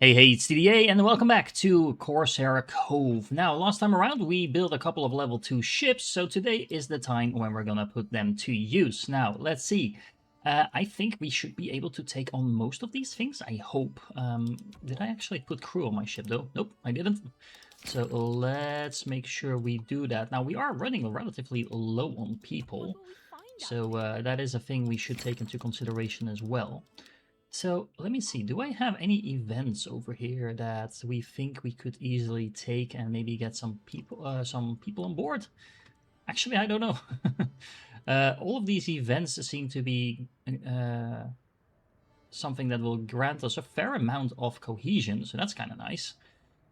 Hey, it's TDA, and welcome back to Corsair Cove. Now, last time around, we built a couple of level 2 ships, so today is the time when we're gonna put them to use. Now, let's see. I think we should be able to take on most of these things, I hope. Did I actually put crew on my ship, though? Nope, I didn't. So let's make sure we do that. Now, we are running relatively low on people, so that is a thing we should take into consideration as well. So let me see, do I have any events over here that we think we could easily take and maybe get some people on board? Actually, I don't know. All of these events seem to be something that will grant us a fair amount of cohesion, so that's kind of nice.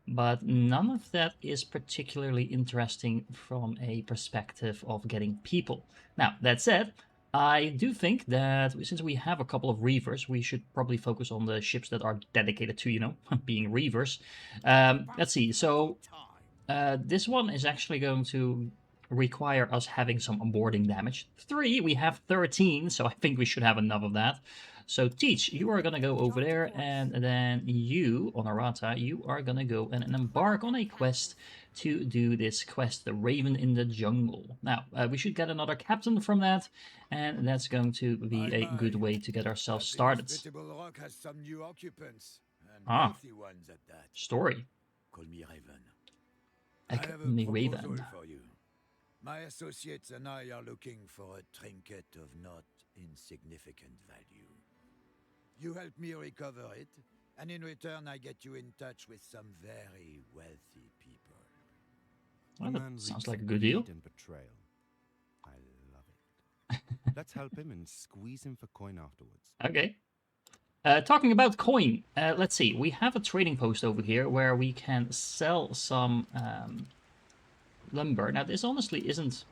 But none of that is particularly interesting from a perspective of getting people. Now, that said, I do think that since we have a couple of reavers, we should probably focus on the ships that are dedicated to, you know, being reavers. Let's see, so this one is actually going to require us having some onboarding damage. 3, we have 13, so I think we should have enough of that. So Teach, you are going to go over there, and then you, Honorata, you are going to go and embark on a quest to do this quest, the Raven in the Jungle. Now, we should get another captain from that, and that's going to be a good way to get ourselves started. Ah, story. Call me Raven. I have a Raven. For you. My associates and I are looking for a trinket of not insignificant value. You help me recover it, and in return I get you in touch with some very wealthy people. Well, that sounds like a good deal. And betrayal. I love it. Let's help him and squeeze him for coin afterwards. Okay. Talking about coin, let's see. We have a trading post over here where we can sell some lumber. Now, this honestly isn't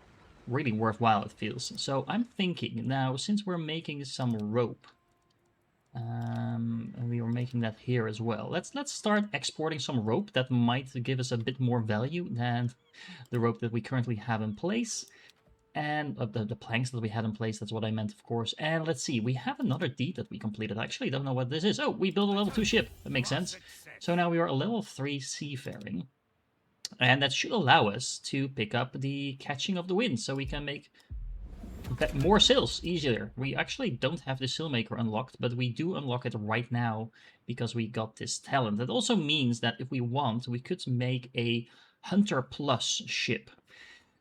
really worthwhile, it feels. So I'm thinking now, since we're making some rope, and we were making that here as well. Let's start exporting some rope that might give us a bit more value than the rope that we currently have in place. And the planks that we had in place, that's what I meant, of course. And let's see, we have another deed that we completed. I actually don't know what this is. Oh, we built a level 2 ship. That makes sense. So now we are a level 3 seafaring. And that should allow us to pick up the catching of the wind, so we can make more sails easier. We actually don't have the sailmaker unlocked, but we do unlock it right now because we got this talent. That also means that if we want, we could make a Hunter Plus ship.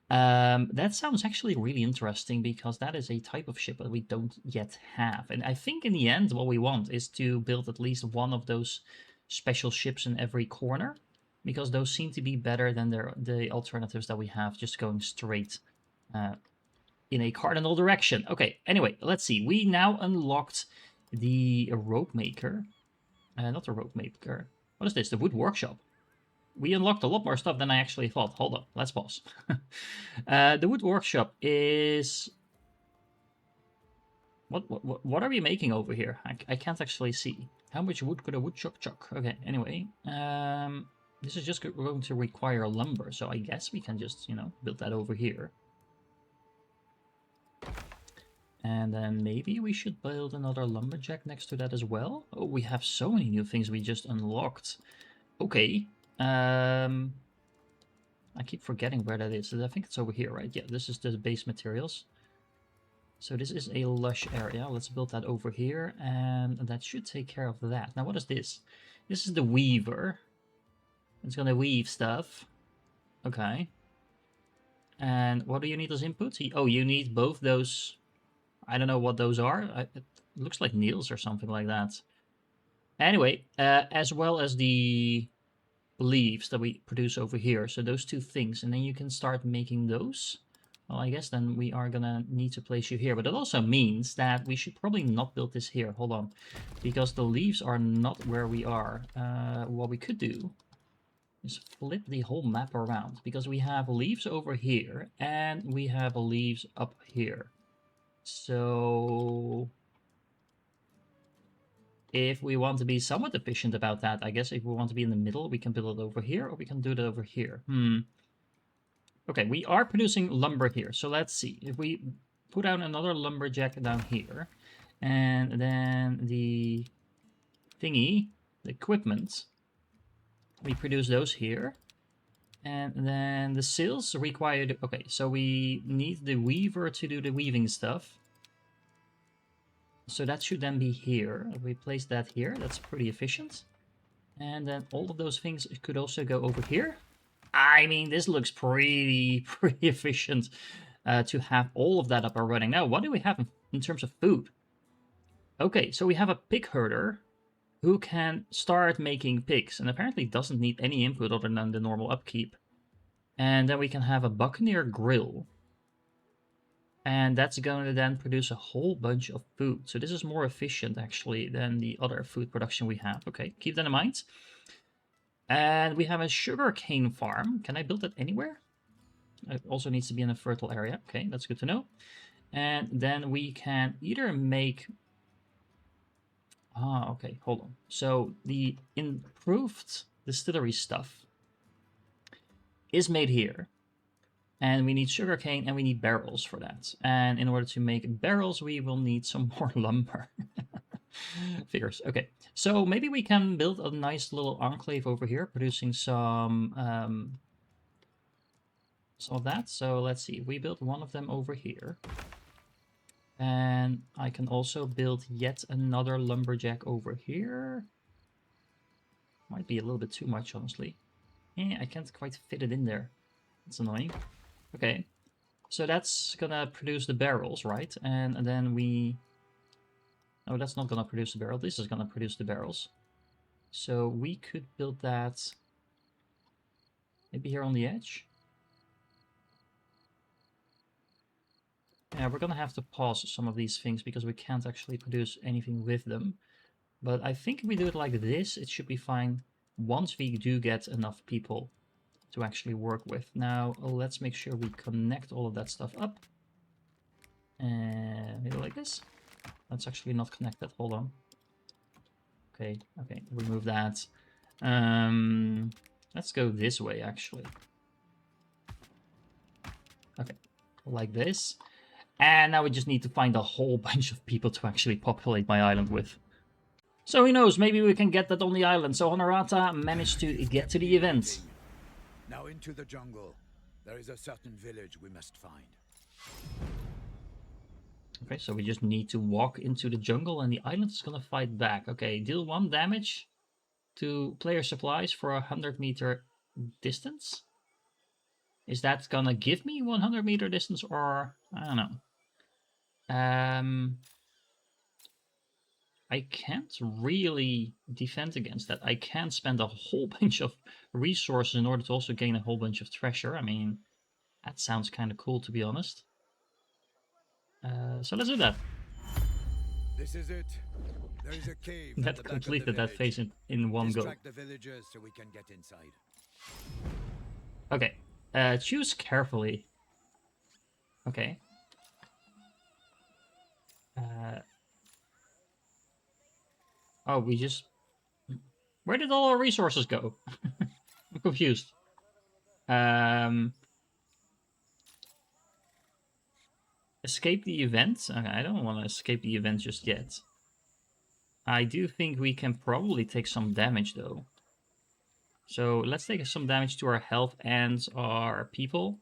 That sounds actually really interesting because that is a type of ship that we don't yet have. And I think in the end, what we want is to build at least one of those special ships in every corner, because those seem to be better than the alternatives that we have just going straight in a cardinal direction. Okay, anyway, let's see. We now unlocked the rope maker. Not the rope maker. What is this? The wood workshop. We unlocked a lot more stuff than I actually thought. Hold on, let's pause. The wood workshop is... What are we making over here? I can't actually see. How much wood could a woodchuck chuck? Okay, anyway. This is just going to require lumber, so I guess we can just, you know, build that over here. And then maybe we should build another lumberjack next to that as well. Oh, we have so many new things we just unlocked. Okay. I keep forgetting where that is. I think it's over here, right? Yeah, this is the base materials. So this is a lush area. Let's build that over here, and that should take care of that. Now, what is this? This is the weaver. It's gonna weave stuff. Okay. And what do you need as input? Oh, you need both those. I don't know what those are. It looks like needles or something like that. Anyway, as well as the leaves that we produce over here. So those two things. And then you can start making those. Well, I guess then we are gonna need to place you here. But it also means that we should probably not build this here. Hold on. Because the leaves are not where we are. What we could do is flip the whole map around, because we have leaves over here and we have leaves up here. So if we want to be somewhat efficient about that, I guess if we want to be in the middle, we can build it over here, or we can do it over here. Okay, we are producing lumber here, so let's see. If we put down another lumberjack down here, and then the thingy the equipment. We produce those here. And then the sails required... Okay, so we need the weaver to do the weaving stuff. So that should then be here. If we place that here, that's pretty efficient. And then all of those things could also go over here. I mean, this looks pretty efficient to have all of that up and running. Now, what do we have in terms of food? Okay, so we have a pig herder who can start making pigs, and apparently doesn't need any input other than the normal upkeep. And then we can have a buccaneer grill. And that's going to then produce a whole bunch of food. So this is more efficient, actually, than the other food production we have. Okay, keep that in mind. And we have a sugarcane farm. Can I build it anywhere? It also needs to be in a fertile area. Okay, that's good to know. And then we can either make... Ah, okay, hold on. So the improved distillery stuff is made here. And we need sugarcane and we need barrels for that. And in order to make barrels, we will need some more lumber. Figures. Okay, so maybe we can build a nice little enclave over here, producing some of that. So let's see, we built one of them over here. And I can also build yet another lumberjack over here. Might be a little bit too much, honestly. I can't quite fit it in there. It's annoying. Okay, so that's gonna produce the barrels, right? And then we... Oh, that's not gonna produce the barrel. This is gonna produce the barrels. So we could build that maybe here on the edge. Yeah, we're gonna have to pause some of these things because we can't actually produce anything with them. But I think if we do it like this, it should be fine once we do get enough people to actually work with. Now, let's make sure we connect all of that stuff up. And maybe like this. That's actually not connected. Hold on. Okay, remove that. Let's go this way, actually. Okay, like this. And now we just need to find a whole bunch of people to actually populate my island with. So who knows, maybe we can get that on the island. So Honorata managed to get to the event. Now into the jungle. There is a certain village we must find. Okay, so we just need to walk into the jungle and the island is gonna fight back. Okay, deal 1 damage to player supplies for a 100-meter distance. Is that gonna give me 100-meter distance, or I don't know. I can't really defend against that. I can't spend a whole bunch of resources in order to also gain a whole bunch of treasure. I mean, that sounds kind of cool, to be honest. So let's do that. This is it. There is a cave. That completed that phase in one go. Distract the villagers so we can get inside. Okay. Choose carefully. Okay. Oh, we just... Where did all our resources go? I'm confused. Escape the event? Okay, I don't want to escape the event just yet. I do think we can probably take some damage, though. So let's take some damage to our health and our people.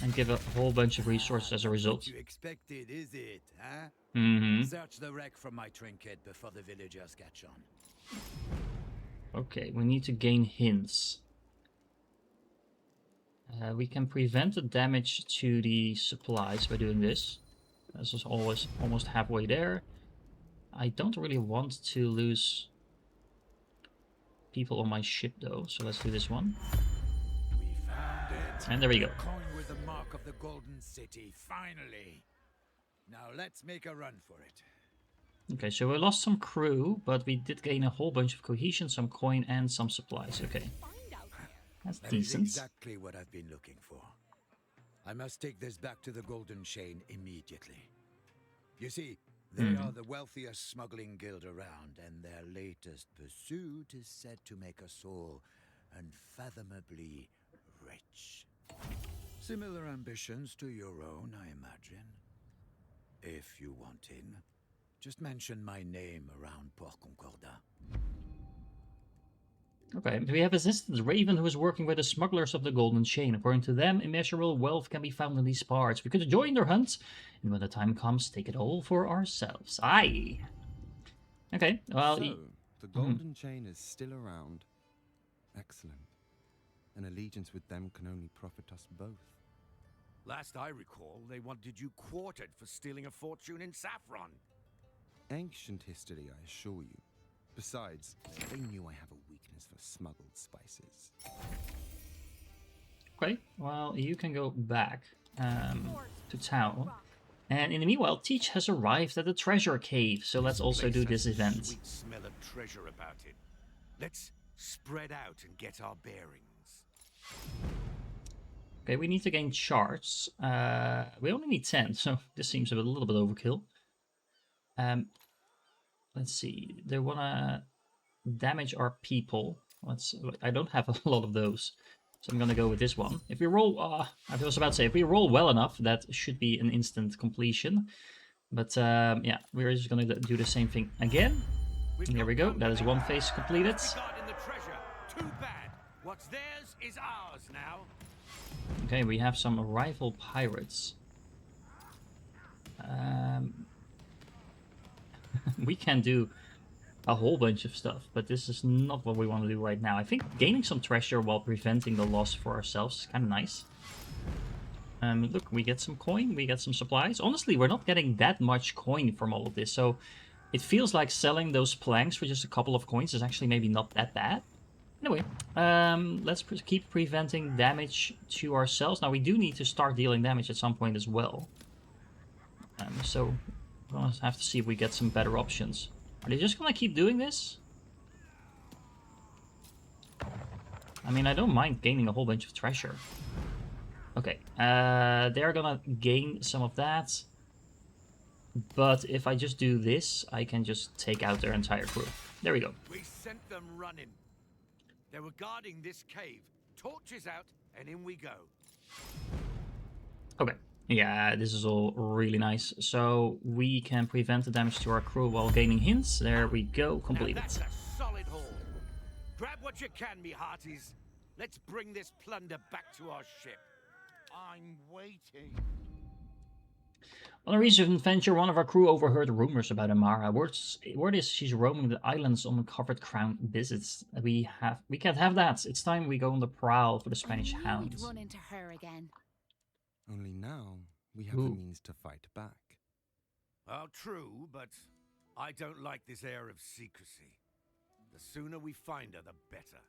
And give a whole bunch of resources as a result. What you expected, is it, huh? Mm-hmm. Search the wreck for my trinket before the villagers catch on. Okay, we need to gain hints. We can prevent the damage to the supplies by doing this. This is always almost halfway there. I don't really want to lose people on my ship though, so let's do this one. We found it. And there we go. A coin with the mark of the Golden City, finally. Now let's make a run for it. Okay, so we lost some crew, but we did gain a whole bunch of cohesion, some coin, and some supplies. Okay. That's decent. Is exactly what I've been looking for. I must take this back to the Golden Chain immediately. You see, they are the wealthiest smuggling guild around, and their latest pursuit is said to make us all unfathomably rich. Similar ambitions to your own, I imagine. If you want in, just mention my name around Port Concordat. Okay, we have Assistant Raven, who is working with the smugglers of the Golden Chain. According to them, immeasurable wealth can be found in these parts. We could join their hunt, and when the time comes, take it all for ourselves. Aye. Okay, well... So, the Mhm. Golden Chain is still around. Excellent. An allegiance with them can only profit us both. Last I recall, they wanted you quartered for stealing a fortune in saffron. Ancient history, I assure you. Besides, they knew I have a weakness for smuggled spices. Okay, well, you can go back to town. And in the meanwhile, Teach has arrived at the treasure cave, so let's also do this event. Sweet smell of treasure about it. Let's spread out and get our bearings. Okay, we need to gain shards. We only need 10, so this seems a little bit overkill. Let's see. They wanna damage our people. I don't have a lot of those, so I'm gonna go with this one. If we roll, I was about to say, if we roll well enough, that should be an instant completion. But yeah, we're just gonna do the same thing again. And here we go. That is one phase completed. Too bad. What's theirs is ours now. Okay, we have some rival pirates. We can do a whole bunch of stuff, but this is not what we want to do right now. I think gaining some treasure while preventing the loss for ourselves is kind of nice. Look, we get some coin, we get some supplies. Honestly, we're not getting that much coin from all of this, so it feels like selling those planks for just a couple of coins is actually maybe not that bad. Anyway, let's keep preventing damage to ourselves. Now, we do need to start dealing damage at some point as well. So we'll have to see if we get some better options. Are they just gonna keep doing this? I mean, I don't mind gaining a whole bunch of treasure. Okay, they're gonna gain some of that. But if I just do this, I can just take out their entire crew. There we go. We sent them running. They were guarding this cave. Torches out, and in we go. Okay. Yeah, this is all really nice. So we can prevent the damage to our crew while gaining hints. There we go, completed. Now that's a solid haul. Grab what you can, me hearties. Let's bring this plunder back to our ship. I'm waiting. On a recent adventure, one of our crew overheard rumors about Amara. Word is she's roaming the islands on covered crown visits. We can't have that. It's time we go on the prowl for the Spanish hounds. We'd run into her again. Only now, we have the means to fight back. Well, true, but I don't like this air of secrecy. The sooner we find her, the better.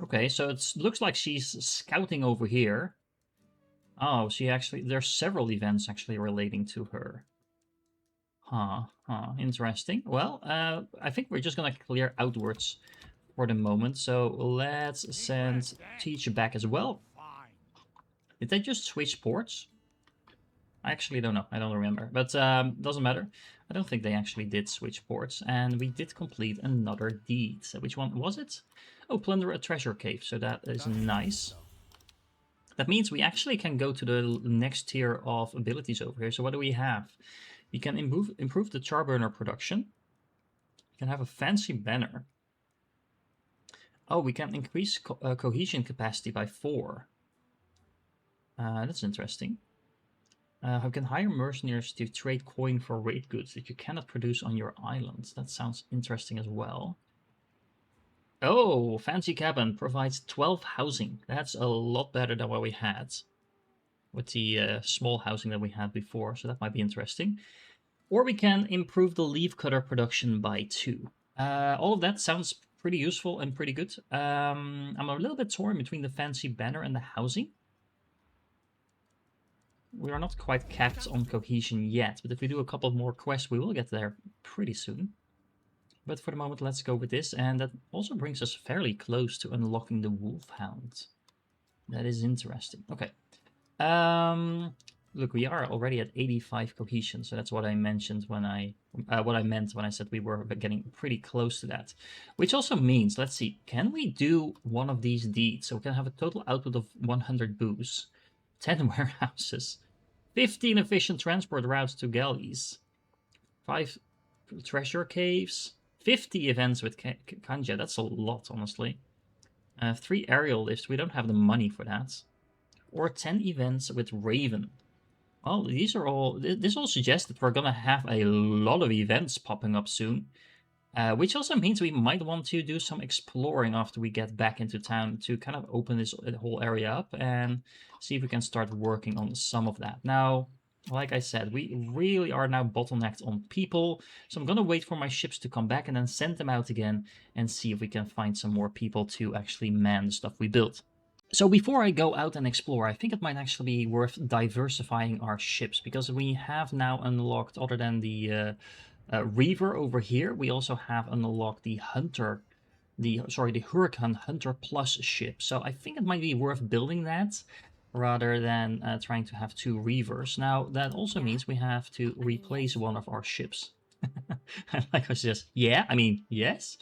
Okay, so it looks like she's scouting over here. Oh, there's several events actually relating to her. Interesting. Well, I think we're just gonna clear outwards for the moment. So let's send Teach back as well. Did they just switch ports? I actually don't know. I don't remember. But doesn't matter. I don't think they actually did switch ports. And we did complete another deed. So which one was it? Oh, plunder a treasure cave. So that is nice. That means we actually can go to the next tier of abilities over here. So what do we have? We can improve the charburner production. We can have a fancy banner. Oh, we can increase cohesion capacity by 4. That's interesting. We can hire mercenaries to trade coin for raid goods that you cannot produce on your islands. That sounds interesting as well. Oh, fancy cabin provides 12 housing. That's a lot better than what we had with the small housing that we had before, so that might be interesting. Or we can improve the leaf cutter production by 2. All of that sounds pretty useful and pretty good. I'm a little bit torn between the fancy banner and the housing. We are not quite capped on cohesion yet, but if we do a couple more quests, we will get there pretty soon. But for the moment, let's go with this, and that also brings us fairly close to unlocking the Wolfhound. That is interesting. Okay. Look, we are already at 85 cohesion, so that's what I mentioned when what I meant when I said we were getting pretty close to that. Which also means, let's see, can we do one of these deeds? So we can have a total output of 100 booze, 10 warehouses, 15 efficient transport routes to galleys, 5 treasure caves, 50 events with Kanja, that's a lot, honestly. 3 aerial lifts, we don't have the money for that. Or 10 events with Raven. Well, these are all, this all suggests that we're gonna have a lot of events popping up soon. Which also means we might want to do some exploring after we get back into town to kind of open this whole area up and see if we can start working on some of that. Now, like I said, we really are now bottlenecked on people, so I'm going to wait for my ships to come back and then send them out again and see if we can find some more people to actually man the stuff we built. So before I go out and explore, I think it might actually be worth diversifying our ships, because we have now unlocked, other than the Reaver over here, we also have unlocked the Hunter, the Hurricane Hunter Plus ship. So I think it might be worth building that rather than trying to have 2 Reavers. Now that also means we have to replace one of our ships. Like I said, yeah, I mean, yes.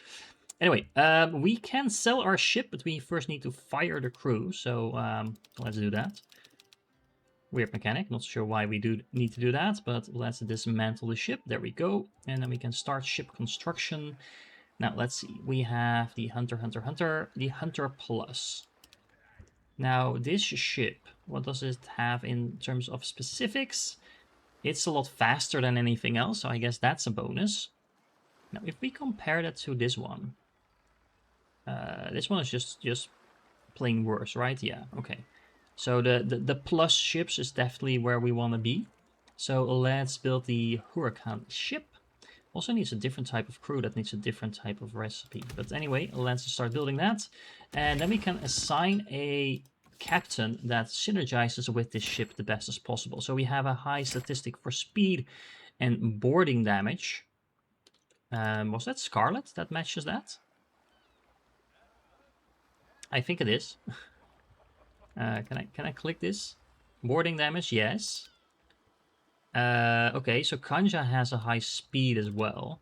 Anyway, we can sell our ship, but we first need to fire the crew. So let's do that. Weird mechanic, not sure why we do need to do that, but let's dismantle the ship. There we go. And then we can start ship construction. Now let's see. We have the Hunter, the Hunter Plus. Now this ship, what does it have in terms of specifics? It's a lot faster than anything else, so I guess that's a bonus. Now if we compare that to this one is just plain worse, right? Yeah, okay. So the plus ships is definitely where we want to be. So let's build the Hurricane ship. Also needs a different type of crew, that needs a different type of recipe. But anyway, let's start building that. And then we can assign a captain that synergizes with this ship the best as possible. So we have a high statistic for speed and boarding damage. Was that Scarlet that matches that? I think it is. Can I click this? Boarding damage, yes. Okay, so Kanja has a high speed as well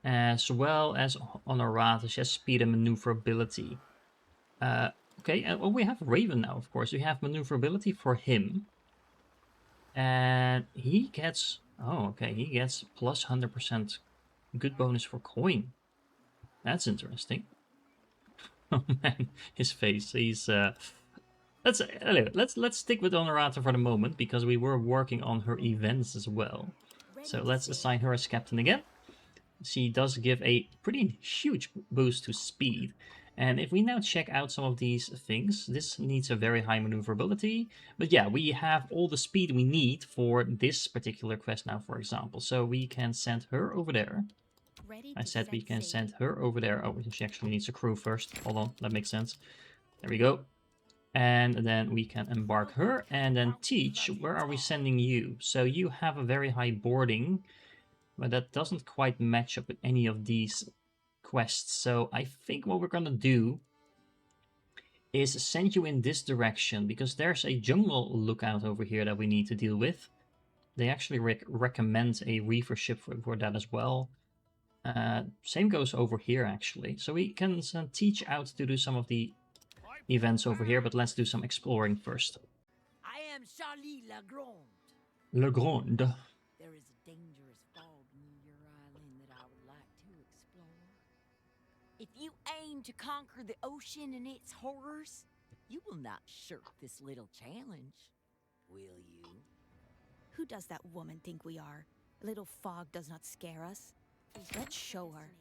as Honorata. She has speed and maneuverability. Okay, well, we have Raven now, of course. We have maneuverability for him. And he gets... Oh, okay, he gets plus 100% good bonus for coin. That's interesting. Oh man, his face, he's... Let's stick with Honorata for the moment, because we were working on her events as well. So let's assign her as captain again. She does give a pretty huge boost to speed. And if we now check out some of these things, this needs a very high maneuverability. But yeah, we have all the speed we need for this particular quest now, for example. So we can send her over there. I said we can send her over there. Oh, she actually needs a crew first. Hold on, that makes sense. There we go. And then we can embark her and then teach. Where are we sending you? So you have a very high boarding, but that doesn't quite match up with any of these quests. So I think what we're gonna do is send you in this direction, because there's a jungle lookout over here that we need to deal with. They actually recommend a reefer ship for that as well. Same goes over here actually. So we can teach out to do some of the events over here, but let's do some exploring first. I am Charlie Legrand. Legrand. There is a dangerous fog near your island that I would like to explore. If you aim to conquer the ocean and its horrors, you will not shirk this little challenge, will you? Who does that woman think we are? A little fog does not scare us. Let's show her.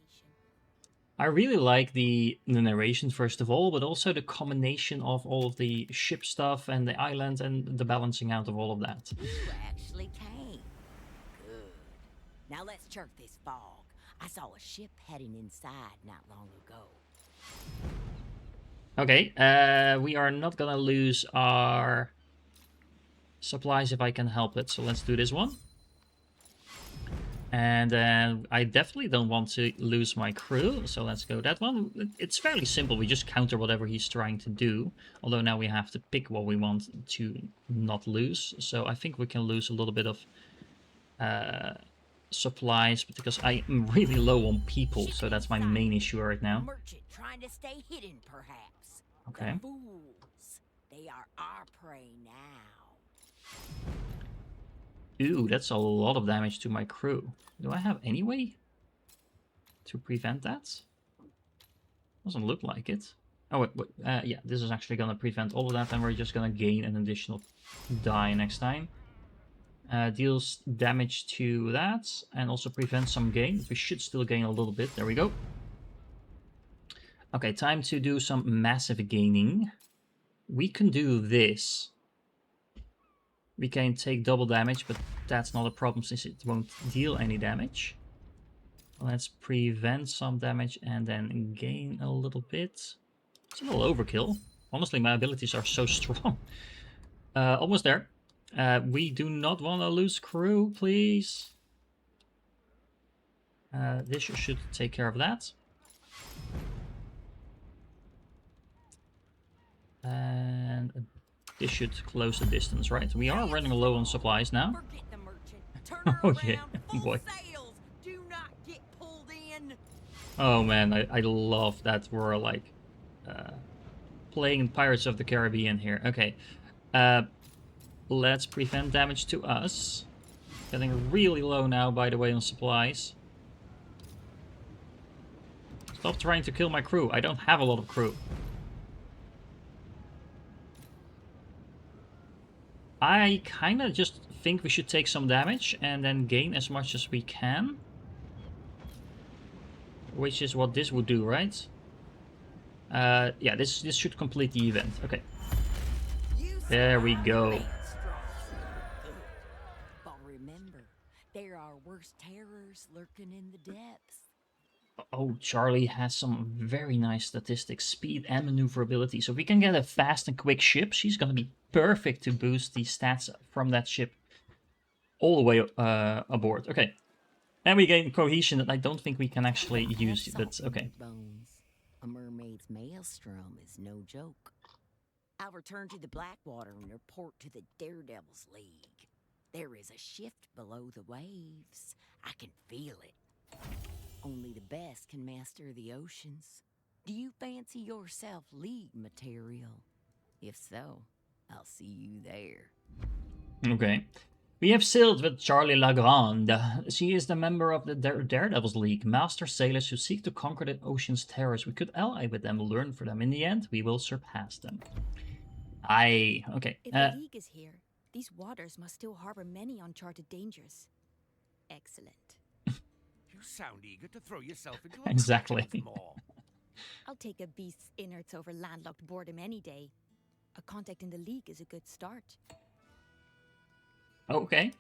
I really like the narration, first of all, but also the combination of all of the ship stuff and the island and the balancing out of all of that. You actually came. Good. Now let's jerk this fog. I saw a ship heading inside not long ago. Okay, we are not gonna lose our supplies if I can help it, so let's do this one. And I definitely don't want to lose my crew, so let's go that one. It's fairly simple, we just counter whatever he's trying to do. Although now we have to pick what we want to not lose. So I think we can lose a little bit of supplies, because I am really low on people, so that's my main issue right now. Merchant trying to stay hidden, perhaps. Okay. The fools. They are our prey now. Ooh, that's a lot of damage to my crew. Do I have any way? to prevent that? Doesn't look like it. Oh, wait, yeah, this is actually going to prevent all of that, and we're just going to gain an additional die next time. Deals damage to that, and also prevents some gain. We should still gain a little bit. There we go. Okay, time to do some massive gaining. We can do this. We can take double damage, but that's not a problem since it won't deal any damage. Let's prevent some damage and then gain a little bit. It's a little overkill. Honestly, my abilities are so strong. Almost there. We do not want to lose crew, please. This should take care of that. And this should close the distance, right? We are running low on supplies now. Forget the merchant. Turn her Oh around. yeah, Full boy. sails. Do not get pulled in. Oh man, I love that we're like playing Pirates of the Caribbean here. Okay, let's prevent damage to us. Getting really low now, by the way, on supplies. Stop trying to kill my crew. I don't have a lot of crew. I kind of just think we should take some damage and then gain as much as we can. Which is what this would do, right? Yeah, this should complete the event. Okay. There we go. But remember, there are worse terrors lurking in the depths. Oh, Charlie has some very nice statistics, speed and maneuverability. So if we can get a fast and quick ship, she's going to be perfect to boost the stats from that ship all the way aboard. Okay. And we gain cohesion that I don't think we can actually use, but okay. Bones. A mermaid's maelstrom is no joke. I'll return to the Blackwater and report to the Daredevil's League. There is a shift below the waves. I can feel it. Only the best can master the oceans. Do you fancy yourself League material? If so, I'll see you there. Okay. We have sailed with Charlie Lagrande. She is the member of the Daredevil's League, master sailors who seek to conquer the ocean's terrors. We could ally with them, learn from them. In the end, we will surpass them. Okay. If the League is here, these waters must still harbor many uncharted dangers. Excellent. You sound eager to throw yourself into a Exactly. more. I'll take a beast's innards over landlocked boredom any day. A contact in the League is a good start. Okay.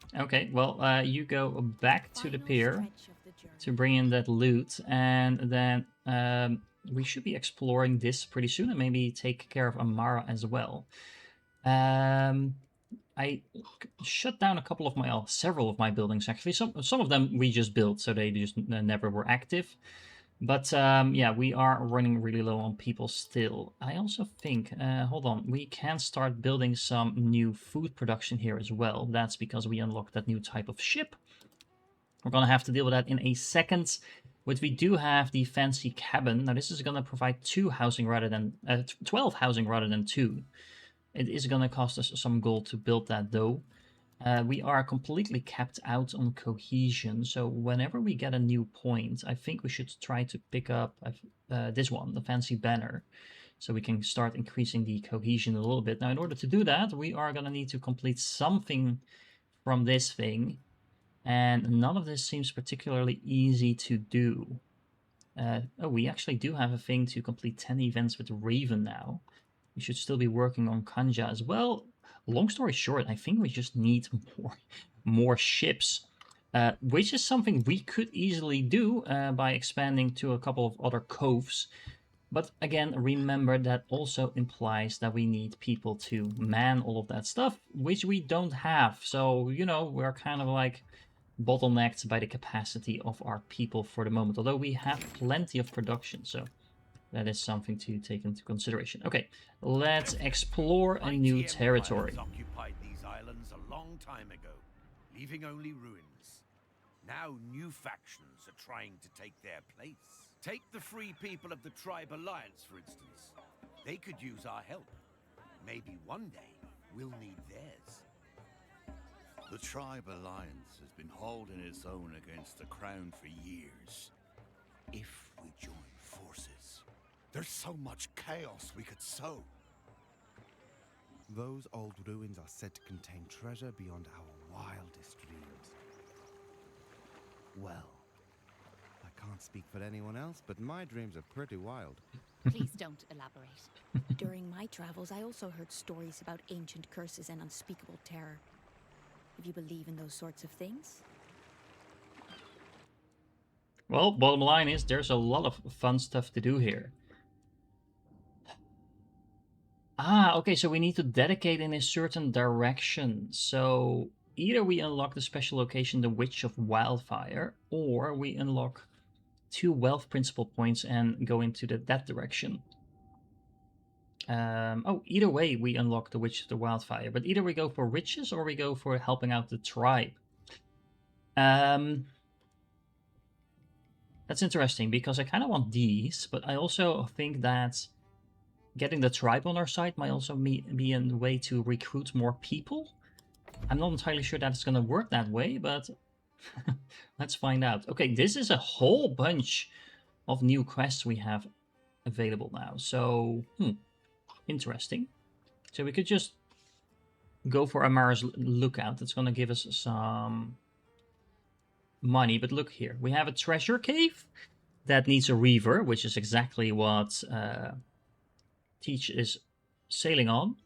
Well, you go back to the pier to bring in that loot, and then we should be exploring this pretty soon, and maybe take care of Amara as well. I shut down several of my buildings actually. Some of them we just built, so they just never were active. But yeah, we are running really low on people still. I also think, hold on, we can start building some new food production here as well. That's because we unlocked that new type of ship. We're going to have to deal with that in a second. But we do have the fancy cabin. Now this is going to provide 2 housing rather than 12 housing rather than 2. It is going to cost us some gold to build that though. We are completely capped out on cohesion, so whenever we get a new point, I think we should try to pick up this one, the fancy banner, so we can start increasing the cohesion a little bit. Now, in order to do that, we are going to need to complete something from this thing, and none of this seems particularly easy to do. Oh, we actually do have a thing to complete 10 events with Raven now. We should still be working on Kanja as well. Long story short, I think we just need more ships, which is something we could easily do by expanding to a couple of other coves. But again, remember that also implies that we need people to man all of that stuff, which we don't have. So, you know, we're kind of like bottlenecked by the capacity of our people for the moment, although we have plenty of production, so that is something to take into consideration. Okay, let's explore a new territory. Occupied these islands a long time ago, leaving only ruins. Now new factions are trying to take their place. Take the free people of the Tribe Alliance, for instance. They could use our help. Maybe one day we'll need theirs. The Tribe Alliance has been holding its own against the Crown for years. If we join forces, there's so much chaos we could sow. Those old ruins are said to contain treasure beyond our wildest dreams. Well, I can't speak for anyone else, but my dreams are pretty wild. Please don't elaborate. During my travels, I also heard stories about ancient curses and unspeakable terror. If you believe in those sorts of things? Well, bottom line is there's a lot of fun stuff to do here. Ah, okay, so we need to dedicate in a certain direction. So either we unlock the special location, the Witch of Wildfire, or we unlock 2 wealth principle points and go into that direction. Oh, either way we unlock the Witch of the Wildfire, but either we go for riches or we go for helping out the tribe. That's interesting because I kind of want these, but I also think that getting the tribe on our side might also be a way to recruit more people. I'm not entirely sure that it's going to work that way, but let's find out. Okay, this is a whole bunch of new quests we have available now. So, interesting. So we could just go for Amara's Lookout. It's going to give us some money. But look here. We have a treasure cave that needs a reaver, which is exactly what Teach is sailing on.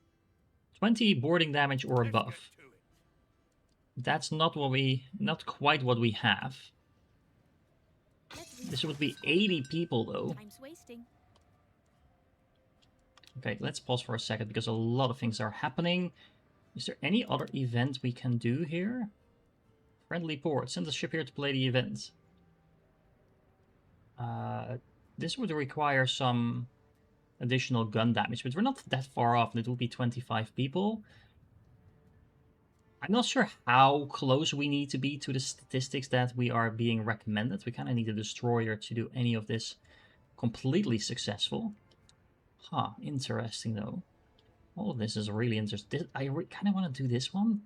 20 boarding damage or above. That's not quite what we have. This would be 80 people though. Time's wasting. Okay, let's pause for a second because a lot of things are happening. Is there any other event we can do here? Friendly port. Send the ship here to play the event. This would require some additional gun damage, but we're not that far off, and it will be 25 people. I'm not sure how close we need to be to the statistics that we are being recommended. We kind of need a destroyer to do any of this completely successful. Huh, interesting though. All of this is really interesting. I kind of want to do this one.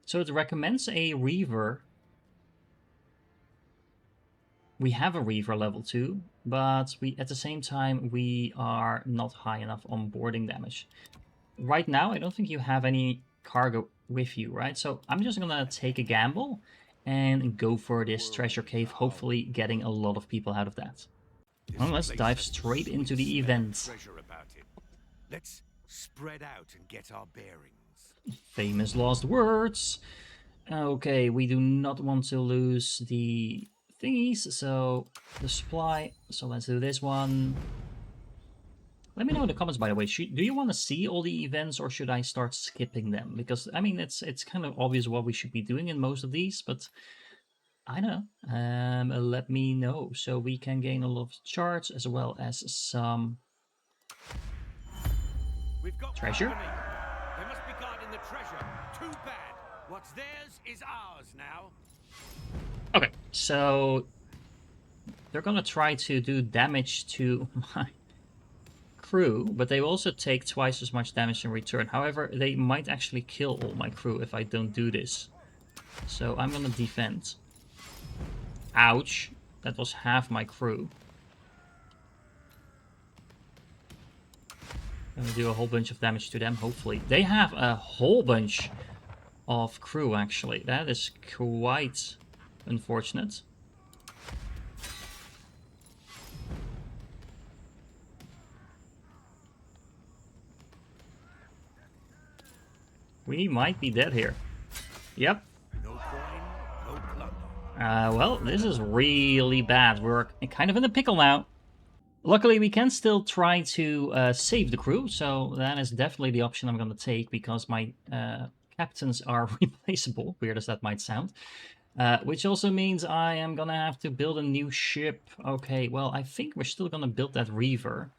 So it recommends a Reaver. We have a Reaver level 2, but at the same time we are not high enough on boarding damage. Right now, I don't think you have any cargo with you, right? So I'm just gonna take a gamble and go for this treasure cave, hopefully getting a lot of people out of that. Well, let's dive straight into the event. Let's spread out and get our bearings. Famous last words. Okay, we do not want to lose the thingies, so the supply. So let's do this one. Let me know in the comments, by the way. Do you want to see all the events, or should I start skipping them? Because I mean, it's kind of obvious what we should be doing in most of these, but I don't know. Let me know so we can gain a lot of charts as well as some treasure. They must be guarding the treasure. Too bad. What's theirs is ours now. Okay, so they're gonna try to do damage to my crew, but they also take twice as much damage in return. However, they might actually kill all my crew if I don't do this. So I'm gonna defend. Ouch, that was half my crew. Gonna do a whole bunch of damage to them, hopefully. They have a whole bunch of crew, actually. That is quite unfortunate. We might be dead here. Yep. No coin, no plunder. Well, this is really bad. We're kind of in a pickle now. Luckily, we can still try to save the crew, so that is definitely the option I'm going to take, because my captains are replaceable, weird as that might sound. Which also means I am going to have to build a new ship. Okay, well, I think we're still going to build that Reaver.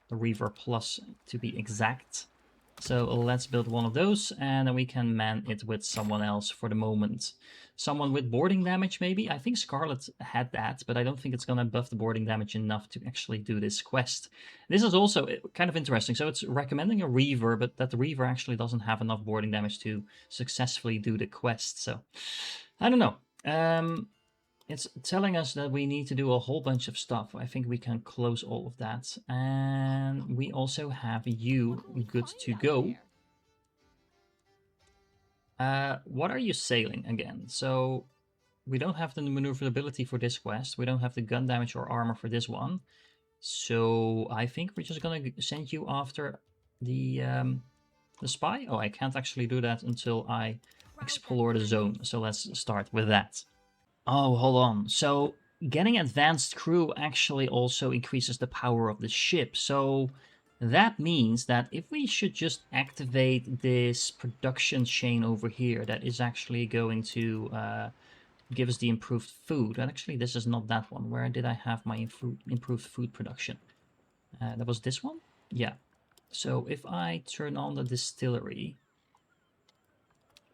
The Reaver Plus, to be exact. So let's build one of those, and then we can man it with someone else for the moment. Someone with boarding damage, maybe? I think Scarlet had that, but I don't think it's going to buff the boarding damage enough to actually do this quest. This is also kind of interesting. So it's recommending a Reaver, but that the Reaver actually doesn't have enough boarding damage to successfully do the quest. So, I don't know. it's telling us that we need to do a whole bunch of stuff. I think we can close all of that. And we also have you good to go. What are you sailing again? So we don't have the maneuverability for this quest. We don't have the gun damage or armor for this one. So I think we're just gonna send you after the spy. Oh, I can't actually do that until I explore the zone. So let's start with that. Oh, hold on. So getting advanced crew actually also increases the power of the ship. So that means that if we should just activate this production chain over here, that is actually going to give us the improved food. And actually, this is not that one. Where did I have my improved food production? That was this one? Yeah. So if I turn on the distillery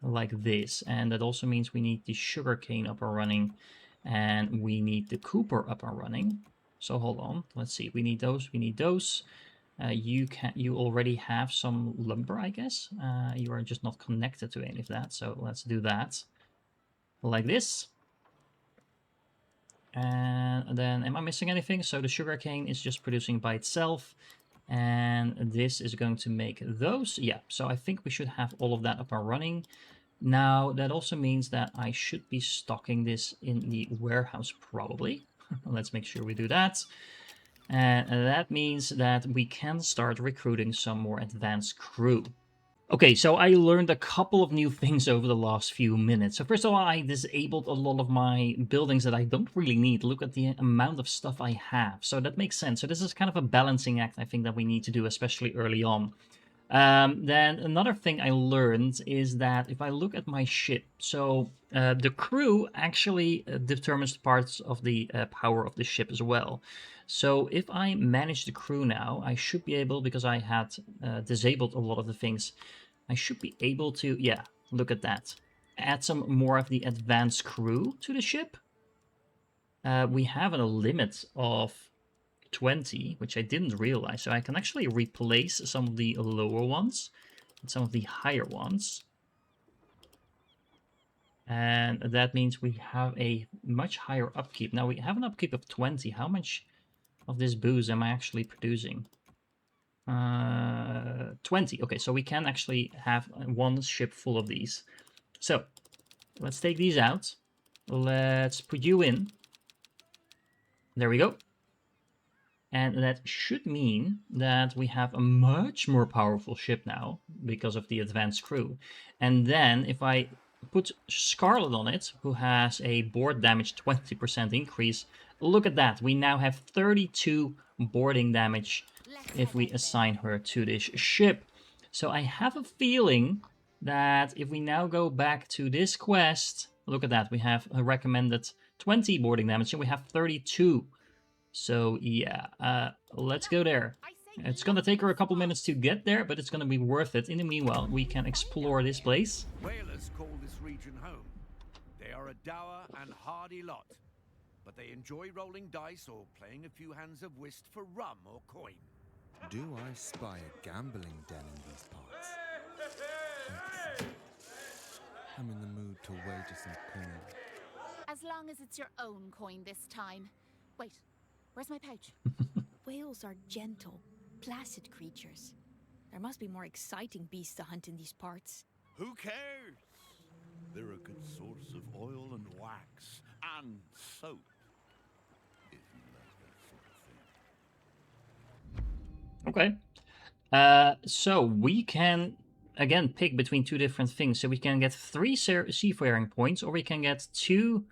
like this, and that also means we need the sugarcane up and running, and we need the cooper up and running. So hold on, let's see. We need those. We need those. You already have some lumber, I guess. You are just not connected to any of that. So let's do that like this. And then, am I missing anything? So the sugarcane is just producing by itself. And this is going to make those. Yeah, so I think we should have all of that up and running. Now, that also means that I should be stocking this in the warehouse, probably. Let's make sure we do that. And that means that we can start recruiting some more advanced crew. Okay, so I learned a couple of new things over the last few minutes. So first of all, I disabled a lot of my buildings that I don't really need. Look at the amount of stuff I have. So that makes sense. So this is kind of a balancing act, I think, that we need to do, especially early on. Then another thing I learned is that if I look at my ship, so the crew actually determines parts of the power of the ship as well. So if I manage the crew now, I should be able, because I had disabled a lot of the things, I should be able to, yeah, look at that. Add some more of the advanced crew to the ship. We have a limit of 20, which I didn't realize. So I can actually replace some of the lower ones with some of the higher ones. And that means we have a much higher upkeep. Now we have an upkeep of 20. How much of this booze am I actually producing? 20. Okay, so we can actually have one ship full of these. So let's take these out. Let's put you in. There we go. And that should mean that we have a much more powerful ship now because of the advanced crew. And then if I put Scarlet on it, who has a board damage 20% increase, look at that. We now have 32 boarding damage if we assign her to this ship. So I have a feeling that if we now go back to this quest, look at that. We have a recommended 20 boarding damage and we have 32. So yeah, let's go there. It's gonna take her a couple minutes to get there, but it's gonna be worth it. In the meanwhile, we can explore this place. Whalers call this region home. They are a dour and hardy lot, but they enjoy rolling dice or playing a few hands of whist for rum or coin. Do I spy a gambling den in these parts? I'm in the mood to wager some coin. As long as it's your own coin this time. Wait, where's my pouch? Whales are gentle, placid creatures. There must be more exciting beasts to hunt in these parts. Who cares? They're a good source of oil and wax and soap. If you like that sort of thing. Okay. So we can, again, pick between two different things. So we can get 3 seafaring points, or we can get 2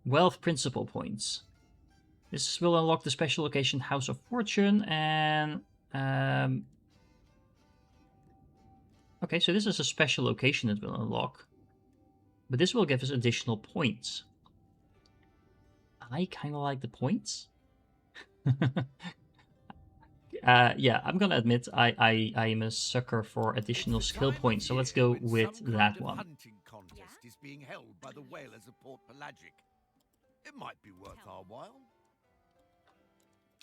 wealth principal points. This will unlock the special location House of Fortune, and okay, so this is a special location that will unlock, but this will give us additional points. I kind of like the points. Yeah, I'm gonna admit I am a sucker for additional skill points, so let's go with that one. Hunting contest is being held by the whalers of Port Pelagic. It might be worth our while.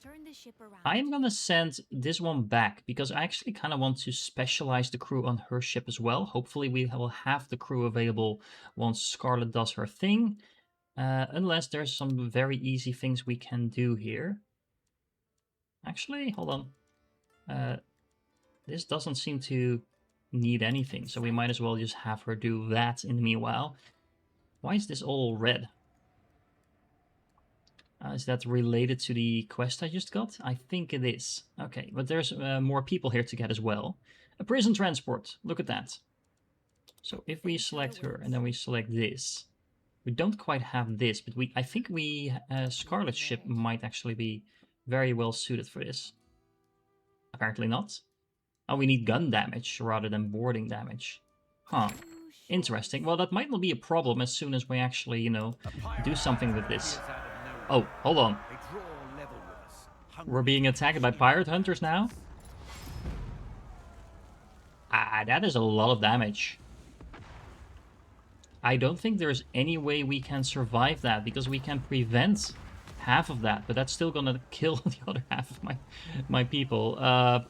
Turn the ship around. I am gonna send this one back because I actually kind of want to specialize the crew on her ship as well. Hopefully we will have the crew available once Scarlet does her thing. Unless there's some very easy things we can do here. Actually, hold on. This doesn't seem to need anything, so we might as well just have her do that in the meanwhile. Why is this all red? Is that related to the quest I just got? I think it is. Okay, but there's more people here to get as well. A prison transport, look at that. So if we select her and then we select this, we don't quite have this, but I think Scarlet's ship might actually be very well suited for this. Apparently not. Oh, we need gun damage rather than boarding damage. Huh. Interesting. Well, that might not be a problem as soon as we actually, you know, do something with this. Oh, hold on. We're being attacked by pirate hunters now? Ah, that is a lot of damage. I don't think there's any way we can survive that, because we can prevent half of that, but that's still gonna kill the other half of my people.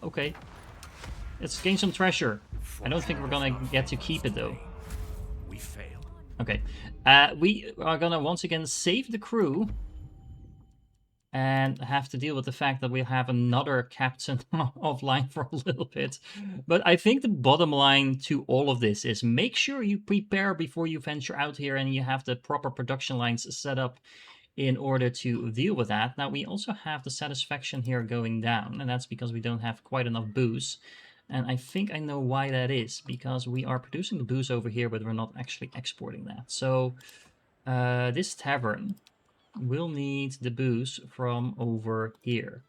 Okay. Let's gain some treasure. I don't think we're gonna get to keep it, though. We fail. Okay. We are gonna once again save the crew and have to deal with the fact that we have another captain offline for a little bit. But I think the bottom line to all of this is make sure you prepare before you venture out here and you have the proper production lines set up in order to deal with that. Now, we also have the satisfaction here going down, and that's because we don't have quite enough booze. And I think I know why that is, because we are producing the booze over here, but we're not actually exporting that. So this tavern will need the booze from over here.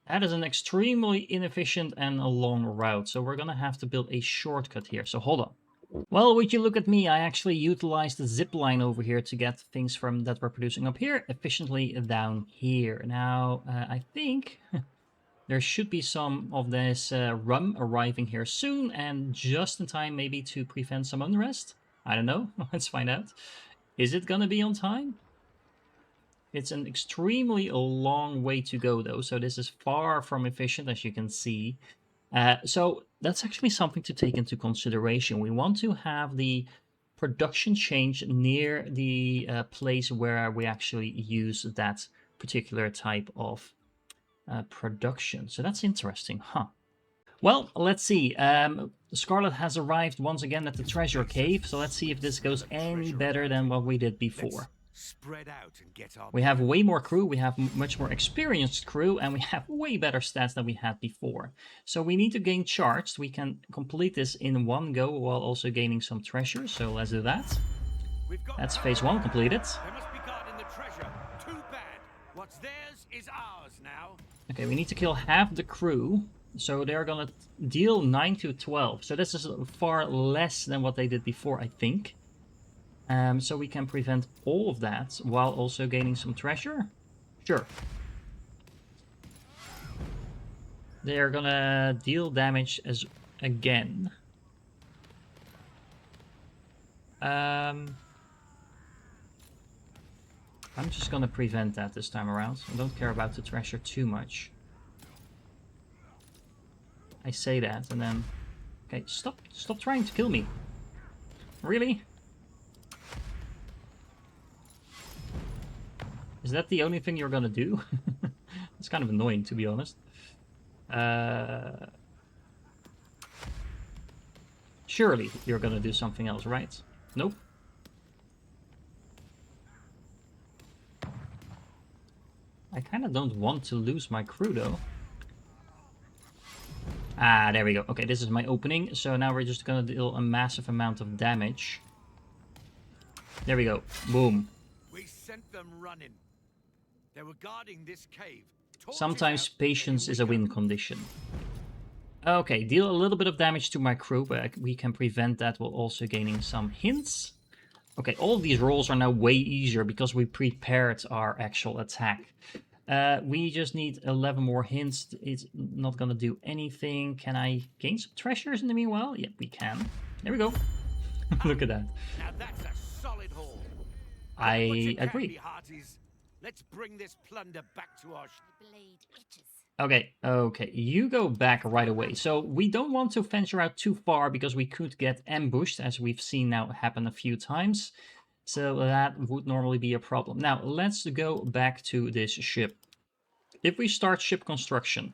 That is an extremely inefficient and a long route, so we're gonna have to build a shortcut here. So hold on. Well, would you look at me, I actually utilized the zip line over here to get things from that we're producing up here efficiently down here. Now, I think there should be some of this rum arriving here soon, and just in time maybe to prevent some unrest. I don't know, let's find out. Is it gonna be on time? It's an extremely long way to go though, so this is far from efficient, as you can see. So that's actually something to take into consideration. We want to have the production change near the place where we actually use that particular type of production. So that's interesting, huh? Well, let's see. Scarlet has arrived once again at the treasure cave, so let's see if this goes any better than what we did before. Spread out and get our... We have way more crew, we have much more experienced crew, and we have way better stats than we had before. So we need to gain charged. We can complete this in one go while also gaining some treasure, so let's do that. That's phase 1 completed. They must be guarding the treasure. Too bad. What's theirs is ours now. Okay, we need to kill half the crew, so they're gonna deal 9 to 12. So this is far less than what they did before, I think. So we can prevent all of that while also gaining some treasure? Sure. They're gonna deal damage as again. I'm just gonna prevent that this time around. I don't care about the treasure too much. I say that and then... Okay, stop trying to kill me. Really? Is that the only thing you're gonna do? It's kind of annoying, to be honest. Surely you're gonna do something else, right? Nope. I kind of don't want to lose my crew, though. Ah, there we go. Okay, this is my opening. So now we're just gonna deal a massive amount of damage. There we go. Boom. We sent them running. They were guarding this cave. Sometimes patience is a win condition. Okay, deal a little bit of damage to my crew, but we can prevent that while also gaining some hints. Okay, all of these rolls are now way easier because we prepared our actual attack. We just need 11 more hints. It's not gonna do anything. Can I gain some treasures in the meanwhile? Yep, we can. There we go. Look at that. Now that's a solid haul. I agree. Let's bring this plunder back to our Blade itches. Okay, you go back right away. So we don't want to venture out too far because we could get ambushed, as we've seen now happen a few times. So that would normally be a problem. Now, let's go back to this ship. If we start ship construction,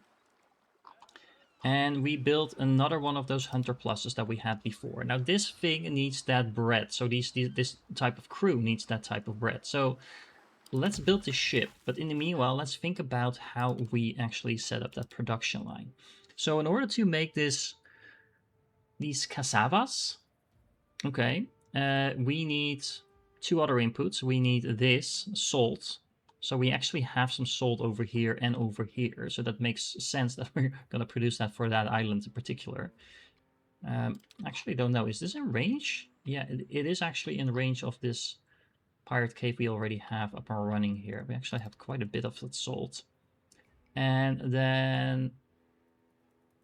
and we build another one of those Hunter Pluses that we had before. Now, this thing needs that bread. So this type of crew needs that type of bread. So let's build this ship. But in the meanwhile, let's think about how we actually set up that production line. So in order to make these cassavas, okay, we need 2 other inputs. We need this, salt. So we actually have some salt over here and over here. So that makes sense that we're going to produce that for that island in particular. Actually, don't know. Is this in range? Yeah, it is actually in range of this pirate cave we already have up and running here. We actually have quite a bit of that salt. And then...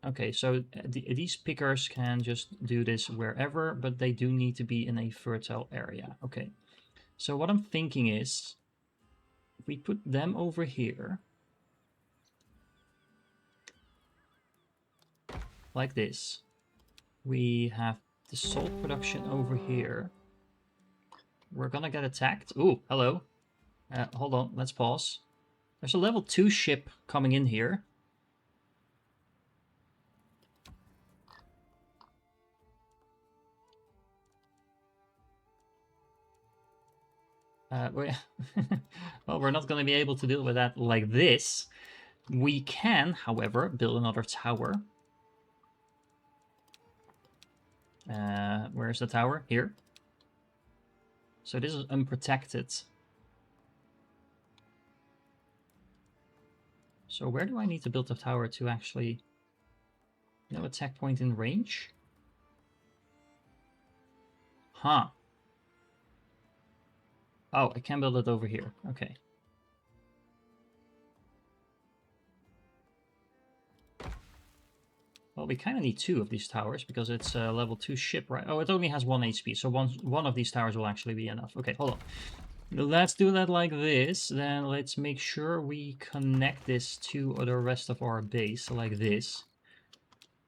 Okay, so these pickers can just do this wherever, but they do need to be in a fertile area. Okay, so what I'm thinking is, if we put them over here, like this, we have the salt production over here. We're gonna get attacked. Ooh, hello. Hold on, let's pause. There's a level 2 ship coming in here. Well, we're not going to be able to deal with that like this. We can, however, build another tower. Where's the tower? Here. So this is unprotected. So where do I need to build a tower to actually... No attack point in range? Huh. Oh, I can build it over here. Okay. Well, we kind of need 2 of these towers because it's a level 2 ship, right? Oh, it only has 1 HP, so one of these towers will actually be enough. Okay, hold on. Let's do that like this. Then let's make sure we connect this to the rest of our base like this.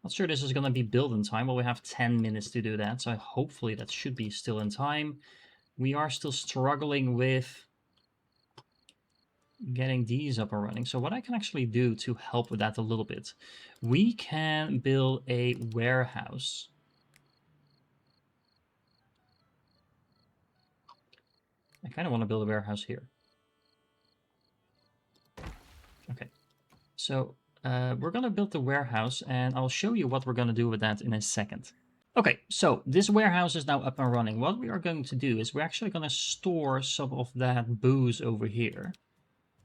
Not sure this is going to be built in time. Well, we have 10 minutes to do that, so hopefully that should be still in time. We are still struggling with getting these up and running. So what I can actually do to help with that a little bit, we can build a warehouse. I kind of want to build a warehouse here. Okay, so we're going to build the warehouse, and I'll show you what we're going to do with that in a second. Okay, so this warehouse is now up and running. What we are going to do is we're actually going to store some of that booze over here.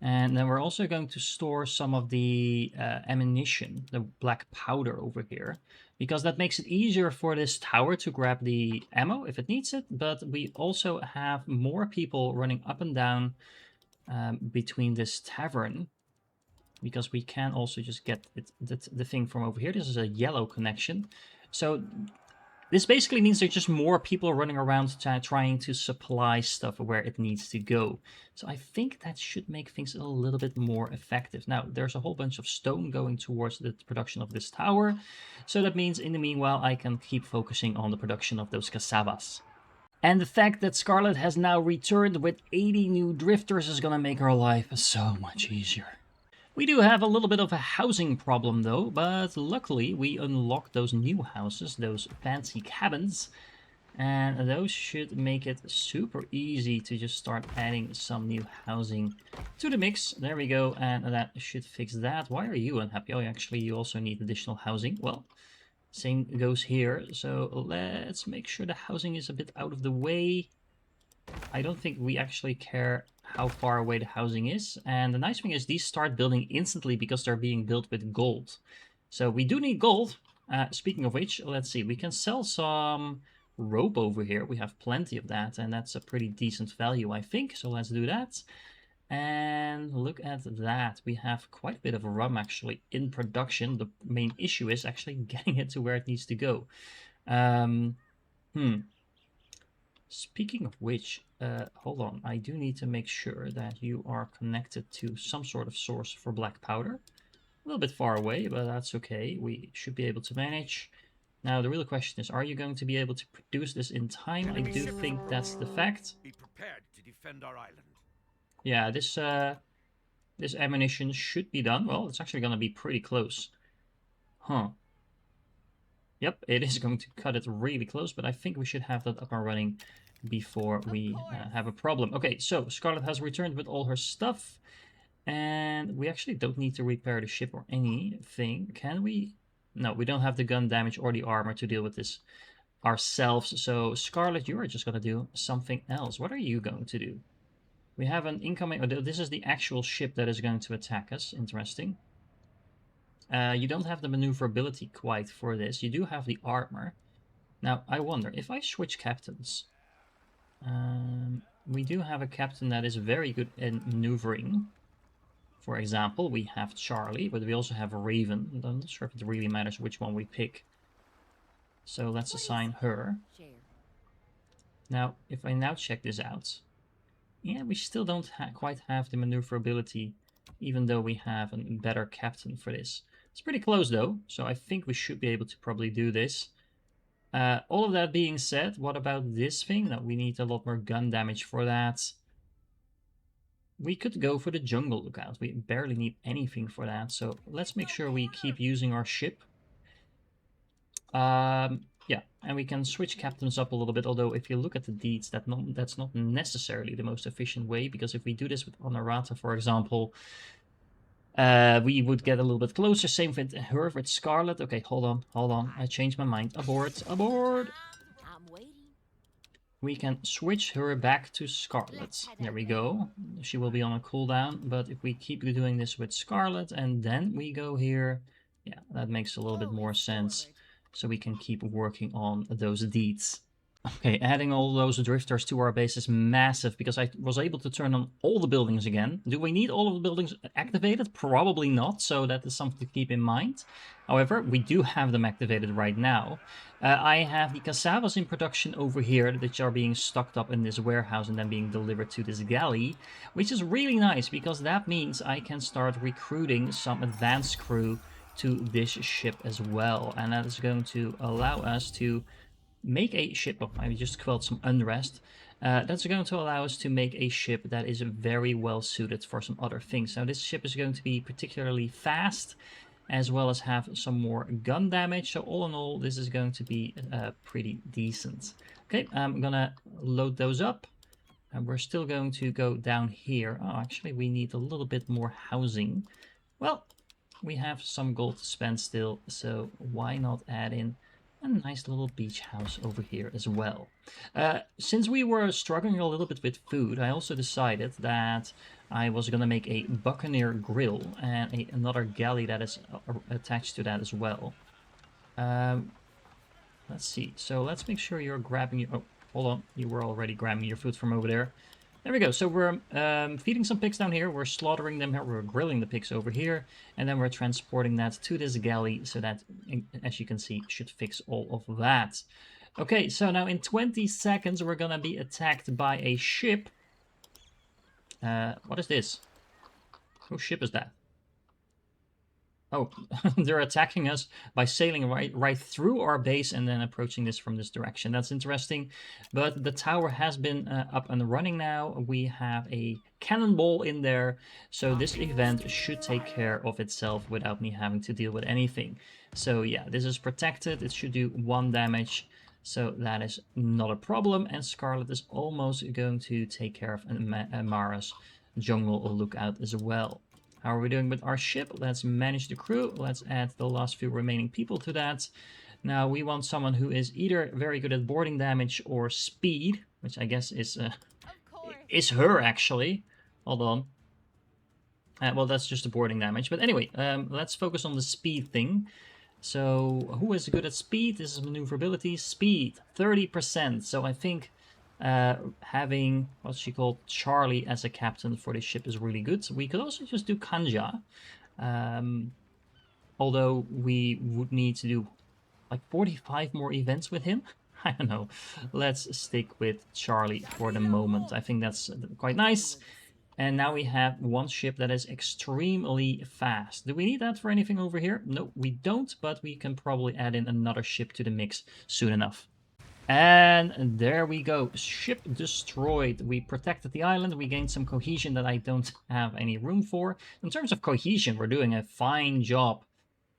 And then we're also going to store some of the ammunition, the black powder over here, because that makes it easier for this tower to grab the ammo if it needs it. But we also have more people running up and down between this tavern, because we can also just get the thing from over here. This is a yellow connection. So this basically means there's just more people running around trying to supply stuff where it needs to go. So I think that should make things a little bit more effective. Now, there's a whole bunch of stone going towards the production of this tower. So that means in the meanwhile, I can keep focusing on the production of those cassavas. And the fact that Scarlet has now returned with 80 new drifters is going to make her life so much easier. We do have a little bit of a housing problem though, but luckily we unlocked those new houses, those fancy cabins, and those should make it super easy to just start adding some new housing to the mix. There we go, and that should fix that. Why are you unhappy? Oh, actually you also need additional housing. Well, same goes here, so let's make sure the housing is a bit out of the way. I don't think we actually care how far away the housing is. And the nice thing is these start building instantly because they're being built with gold. So we do need gold. Speaking of which, let's see. We can sell some rope over here. We have plenty of that, and that's a pretty decent value, I think. So let's do that. And look at that. We have quite a bit of rum actually in production. The main issue is actually getting it to where it needs to go. Speaking of which, hold on, I do need to make sure that you are connected to some sort of source for black powder. A little bit far away, but that's okay. We should be able to manage. Now, the real question is, are you going to be able to produce this in time? I do think that's the fact. Be prepared to defend our island. Yeah, this ammunition should be done. Well, it's actually going to be pretty close. Huh. Yep, it is going to cut it really close, but I think we should have that up and running before we have a problem. Okay, so Scarlet has returned with all her stuff. And we actually don't need to repair the ship or anything. Can we? No, we don't have the gun damage or the armor to deal with this ourselves. So Scarlet, you are just going to do something else. What are you going to do? We have an incoming... Oh, this is the actual ship that is going to attack us. Interesting. You don't have the maneuverability quite for this. You do have the armor. Now, I wonder, if I switch captains... we do have a captain that is very good in maneuvering. For example, we have Charlie, but we also have Raven. I'm not sure if it really matters which one we pick. So let's assign her. Now, if I now check this out, yeah, we still don't quite have the maneuverability, even though we have a better captain for this. It's pretty close though, so I think we should be able to probably do this. All of that being said, what about this thing? No, we need a lot more gun damage for that. We could go for the jungle lookout. We barely need anything for that, so let's make sure we keep using our ship. Yeah, and we can switch captains up a little bit, although if you look at the deeds, that's not necessarily the most efficient way, because if we do this with Honorata, for example, we would get a little bit closer. Same with her, with Scarlet. Okay, hold on, I changed my mind. Abort. I'm waiting. We can switch her back to Scarlet. There we go. She will be on a cooldown, but if we keep doing this with Scarlet and then we go here, yeah, that makes a little bit more sense. So we can keep working on those deeds. Okay, adding all those drifters to our base is massive because I was able to turn on all the buildings again. Do we need all of the buildings activated? Probably not, so that is something to keep in mind. However, we do have them activated right now. I have the cassavas in production over here, which are being stocked up in this warehouse and then being delivered to this galley, which is really nice because that means I can start recruiting some advanced crew to this ship as well. And that is going to allow us to make a ship. Oh, I just quelled some unrest. That's going to allow us to make a ship that is very well suited for some other things. Now this ship is going to be particularly fast, as well as have some more gun damage. So all in all, this is going to be pretty decent. Okay, I'm gonna load those up. And we're still going to go down here. Oh, actually, we need a little bit more housing. Well, we have some gold to spend still, so why not add in a nice little beach house over here as well. Since we were struggling a little bit with food, I also decided that I was going to make a Buccaneer grill and another galley that is attached to that as well. Let's see. So let's make sure you're grabbing your... Oh, hold on. You were already grabbing your food from over there. There we go. So we're feeding some pigs down here. We're slaughtering them here. We're grilling the pigs over here. And then we're transporting that to this galley so that, as you can see, should fix all of that. Okay, so now in 20 seconds, we're going to be attacked by a ship. What is this? Whose ship is that? Oh, they're attacking us by sailing right through our base and then approaching this from this direction. That's interesting. But the tower has been up and running now. We have a cannonball in there. So this event should take care of itself without me having to deal with anything. So yeah, this is protected. It should do 1 damage. So that is not a problem. And Scarlet is almost going to take care of Amara's jungle lookout as well. How are we doing with our ship? Let's manage the crew. Let's add the last few remaining people to that. Now we want someone who is either very good at boarding damage or speed, which I guess is her actually. Hold on. Well, that's just the boarding damage. But anyway, let's focus on the speed thing. So who is good at speed? This is maneuverability. Speed, 30%. So I think having what's she called Charlie as a captain for this ship is really good. So we could also just do Kanja, although we would need to do like 45 more events with him. I don't know. Let's stick with Charlie for the moment. I think that's quite nice. And now we have one ship that is extremely fast. Do we need that for anything over here? No, we don't, but we can probably add in another ship to the mix soon enough. And there we go. Ship destroyed. We protected the island. We gained some cohesion that I don't have any room for. In terms of cohesion, we're doing a fine job.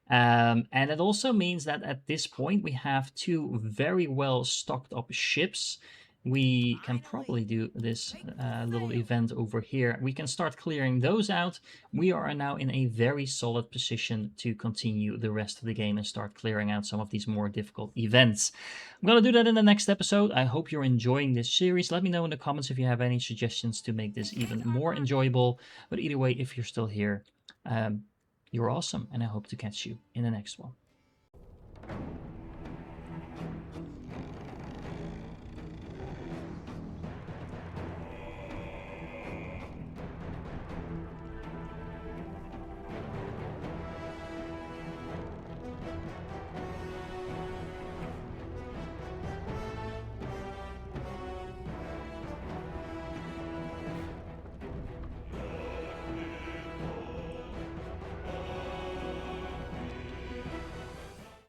And it also means that at this point we have 2 very well stocked up ships. We can probably do this little event over here. We can start clearing those out. We are now in a very solid position to continue the rest of the game and start clearing out some of these more difficult events. I'm going to do that in the next episode. I hope you're enjoying this series. Let me know in the comments if you have any suggestions to make this even more enjoyable. But either way, if you're still here, you're awesome, and I hope to catch you in the next one.